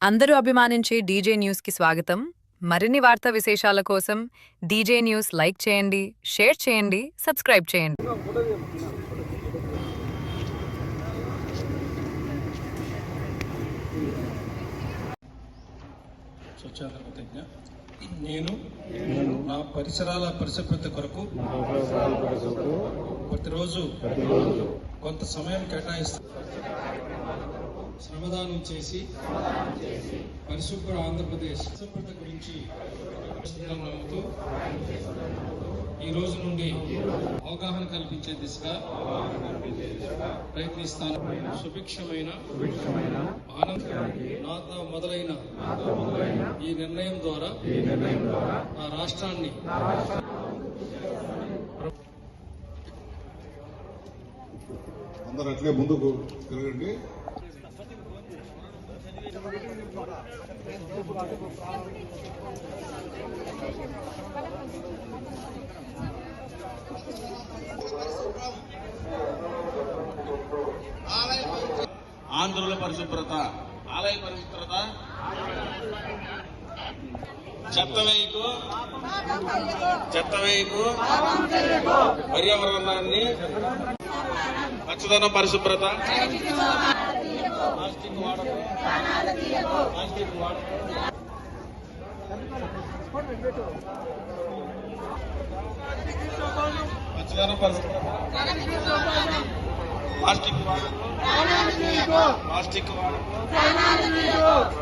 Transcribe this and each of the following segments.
అందరూ అభిమానించే డీజే న్యూస్కి స్వాగతం. మరిన్ని వార్తా విశేషాల కోసం డీజే న్యూస్ లైక్ చేయండి, షేర్ చేయండి, సబ్స్క్రైబ్ చేయండి. స్వచ్ఛంద ప్రతిజ్ఞ. నేను నా పరిసరాల పరిశుభ్రత కొరకు ప్రతిరోజు కొంత సమయం కేటాయిస్తూ శ్రమదానం చేసి పరిశుభ్ర ఆంధ్రప్రదేశ్ పరిశుభ్రత గురించి నమ్ముతూ ఈ రోజు నుండి అవగాహన కల్పించే దిశగా ప్రయత్నిస్తాను. సుభిక్షమైన నాతో మొదలైన ఈ నిర్ణయం ద్వారా ఆ రాష్ట్రాన్ని అందరూ అట్లే ముందుకు తిరగండి. ఆంధ్రుల పరిశుభ్రత, ఆలయ పరిశుభ్రత, చెత్త వేయకు, పర్యావరణాన్ని పచ్చదనం, పరిశుభ్రత, ప్లాస్టిక్ వాడకు, పచ్చదనం, పరిశుభ్రత, ప్లాస్టిక్ వాడకు, ప్లాస్టిక్ వాడకు,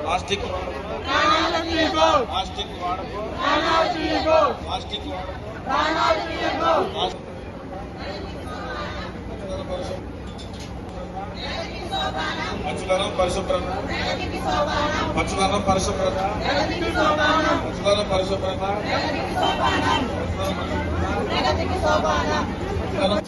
ప్లాస్టిక్ వాడకు, ప్లాస్టిక్ వాడకు, ప్లాస్టిక్ వాడకు, పచ్చదనం, పరిశుభ్రత, పచ్చదనం, పరిశుభ్రత, పచ్చదనం, పరిశుభ్రత, పచ్చదనం,